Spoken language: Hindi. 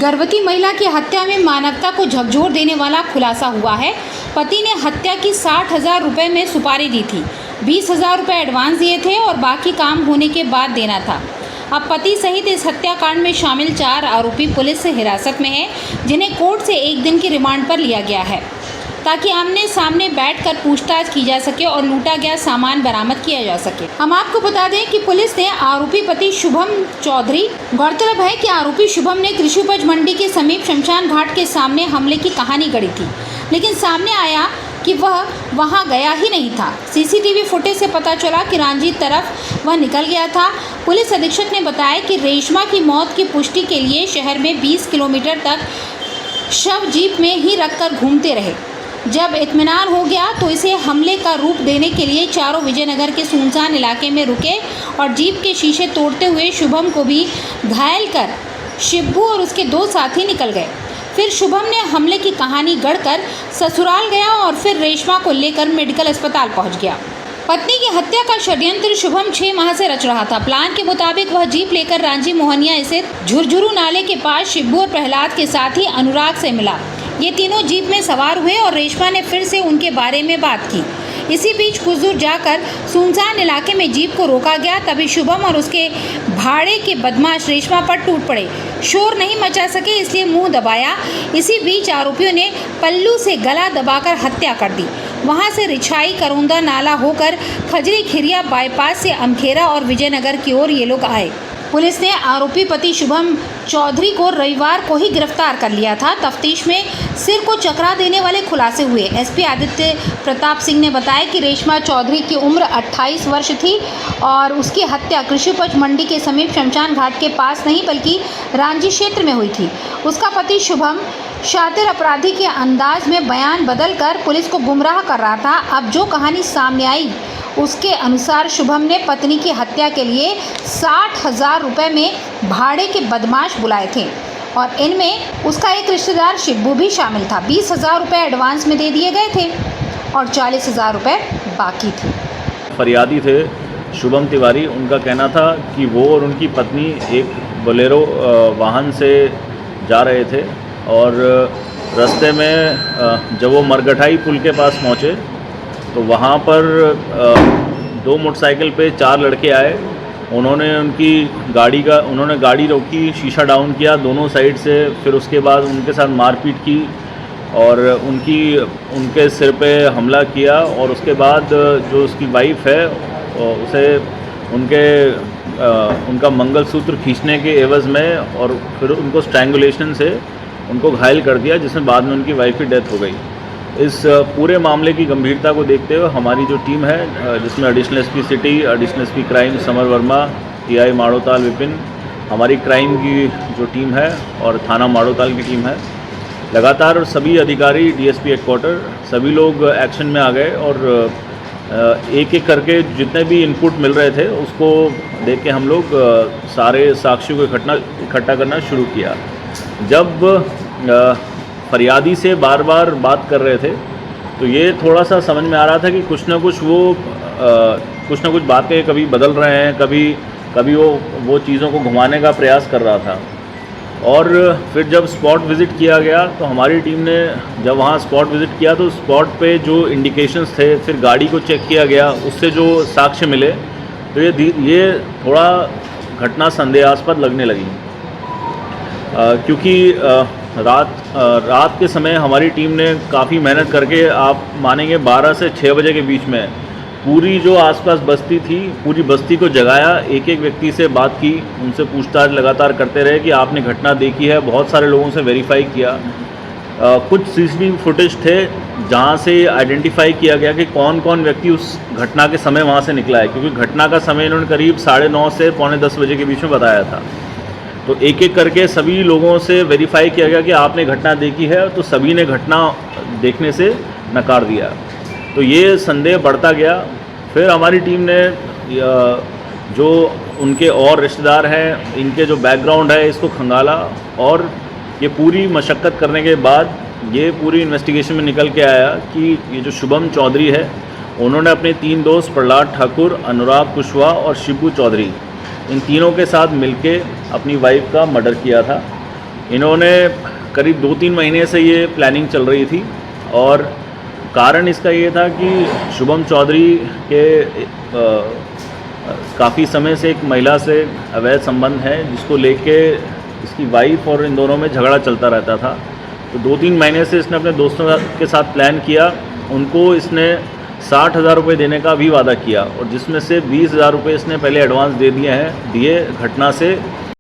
गर्भवती महिला की हत्या में मानवता को झकझोर देने वाला खुलासा हुआ है। पति ने हत्या की 60,000 रुपये में सुपारी दी थी। 20,000 रुपये एडवांस दिए थे और बाकी काम होने के बाद देना था। अब पति सहित इस हत्याकांड में शामिल 4 आरोपी पुलिस से हिरासत में हैं, जिन्हें कोर्ट से 1 दिन की रिमांड पर लिया गया है ताकि आमने सामने बैठकर पूछताछ की जा सके और लूटा गया सामान बरामद किया जा सके। हम आपको बता दें कि पुलिस ने आरोपी पति शुभम चौधरी, गौरतलब है कि आरोपी शुभम ने कृषि उपज मंडी के समीप शमशान घाट के सामने हमले की कहानी गढ़ी थी, लेकिन सामने आया कि वह वहां गया ही नहीं था। सीसीटीवी फुटेज से पता चला कि रांची तरफ वह निकल गया था। पुलिस अधीक्षक ने बताया कि रेशमा की मौत की पुष्टि के लिए शहर में 20 किलोमीटर तक शव जीप में ही रखकर घूमते रहे। जब इत्मीनान हो गया तो इसे हमले का रूप देने के लिए चारों विजयनगर के सुनसान इलाके में रुके और जीप के शीशे तोड़ते हुए शुभम को भी घायल कर शिब्बू और उसके 2 साथी निकल गए। फिर शुभम ने हमले की कहानी गढ़कर ससुराल गया और फिर रेशमा को लेकर मेडिकल अस्पताल पहुंच गया। पत्नी की हत्या का षड्यंत्र शुभम 6 माह से रच रहा था। प्लान के मुताबिक वह जीप लेकर रांची मोहनिया स्थित झुरझुरू नाले के पास शिब्बू और प्रहलाद के साथी अनुराग से मिला। ये तीनों जीप में सवार हुए और रेशमा ने फिर से उनके बारे में बात की। इसी बीच कुछ दूर जाकर सुनसान इलाके में जीप को रोका गया। तभी शुभम और उसके भाड़े के बदमाश रेशमा पर टूट पड़े। शोर नहीं मचा सके इसलिए मुंह दबाया। इसी बीच आरोपियों ने पल्लू से गला दबाकर हत्या कर दी। वहां से रिछाई करोंदा नाला होकर खजरी खिरिया बाईपास से अमखेरा और विजयनगर की ओर ये लोग आए। पुलिस ने आरोपी पति शुभम चौधरी को रविवार को ही गिरफ्तार कर लिया था। तफ्तीश में सिर को चकरा देने वाले खुलासे हुए। एसपी आदित्य प्रताप सिंह ने बताया कि रेशमा चौधरी की उम्र 28 वर्ष थी और उसकी हत्या कृषि उपज मंडी के समीप शमशान घाट के पास नहीं बल्कि रांची क्षेत्र में हुई थी। उसका पति शुभम शातिर अपराधी के अंदाज में बयान बदलकर पुलिस को गुमराह कर रहा था। अब जो कहानी सामने आई उसके अनुसार शुभम ने पत्नी की हत्या के लिए 60,000 रुपये में भाड़े के बदमाश बुलाए थे और इनमें उसका एक रिश्तेदार शिब्बू भी शामिल था। 20,000 रुपये एडवांस में दे दिए गए थे और 40,000 रुपये बाकी थे। फरियादी थे शुभम तिवारी। उनका कहना था कि वो और उनकी पत्नी एक बोलेरो वाहन से जा रहे थे और रास्ते में जब वो मरगठाई पुल के पास पहुँचे तो वहाँ पर 2 मोटरसाइकिल पे 4 लड़के आए। उन्होंने गाड़ी रोकी, शीशा डाउन किया दोनों साइड से। फिर उसके बाद उनके साथ मारपीट की और उनके सिर पे हमला किया और उसके बाद जो उसकी वाइफ है उसे उनका मंगलसूत्र खींचने के एवज़ में और फिर उनको स्ट्रैंगुलेशन से उनको घायल कर दिया, जिसमें बाद में उनकी वाइफ की डेथ हो गई। इस पूरे मामले की गंभीरता को देखते हुए हमारी जो टीम है, जिसमें additional SP city, additional SP crime Samar Verma, TI Madhotal Vipin, हमारी क्राइम की जो टीम है और थाना माड़ोताल की टीम है, लगातार सभी अधिकारी, डीएसपी हेडक्वार्टर, सभी लोग एक्शन में आ गए और एक एक करके जितने भी इनपुट मिल रहे थे उसको देख के हम लोग सारे साक्ष्यों को इकट्ठा करना शुरू किया। जब फरियादी से बार बार बात कर रहे थे तो ये थोड़ा सा समझ में आ रहा था कि कुछ ना कुछ बातें कभी बदल रहे हैं, कभी वो चीज़ों को घुमाने का प्रयास कर रहा था। और फिर जब स्पॉट विज़िट किया गया तो हमारी टीम ने जब वहाँ स्पॉट विज़िट किया तो स्पॉट पे जो इंडिकेशंस थे, फिर गाड़ी को चेक किया गया, उससे जो साक्ष्य मिले तो ये थोड़ा घटना संदेहास्पद लगने लगी। क्योंकि रात के समय हमारी टीम ने काफ़ी मेहनत करके, आप मानेंगे 12 से 6 बजे के बीच में पूरी जो आसपास बस्ती थी, पूरी बस्ती को जगाया, एक एक व्यक्ति से बात की, उनसे पूछताछ लगातार करते रहे कि आपने घटना देखी है। बहुत सारे लोगों से वेरीफाई किया। कुछ सीसीटीवी फुटेज थे जहां से आइडेंटिफाई किया गया कि कौन कौन व्यक्ति उस घटना के समय वहां से निकला है, क्योंकि घटना का समय इन्होंने करीब 9:30 से 9:45 बजे के बीच में बताया था। तो एक एक करके सभी लोगों से वेरीफाई किया गया कि आपने घटना देखी है, तो सभी ने घटना देखने से नकार दिया। तो ये संदेह बढ़ता गया। फिर हमारी टीम ने जो उनके और रिश्तेदार हैं, इनके जो बैकग्राउंड है, इसको खंगाला और ये पूरी मशक्क़त करने के बाद ये पूरी इन्वेस्टिगेशन में निकल के आया कि ये जो शुभम चौधरी है, उन्होंने अपने 3 दोस्त प्रहलाद ठाकुर, अनुराग कुशवाहा और शिब्बू चौधरी, इन तीनों के साथ मिलके अपनी वाइफ का मर्डर किया था। इन्होंने करीब 2-3 महीने से ये प्लानिंग चल रही थी और कारण इसका ये था कि शुभम चौधरी के काफ़ी समय से एक महिला से अवैध संबंध है, जिसको लेके इसकी वाइफ और इन दोनों में झगड़ा चलता रहता था। तो 2-3 महीने से इसने अपने दोस्तों के साथ प्लान किया, उनको इसने 60,000 रुपये देने का भी वादा किया और जिसमें से 20,000 रुपये इसने पहले एडवांस दे दिए हैं। घटना से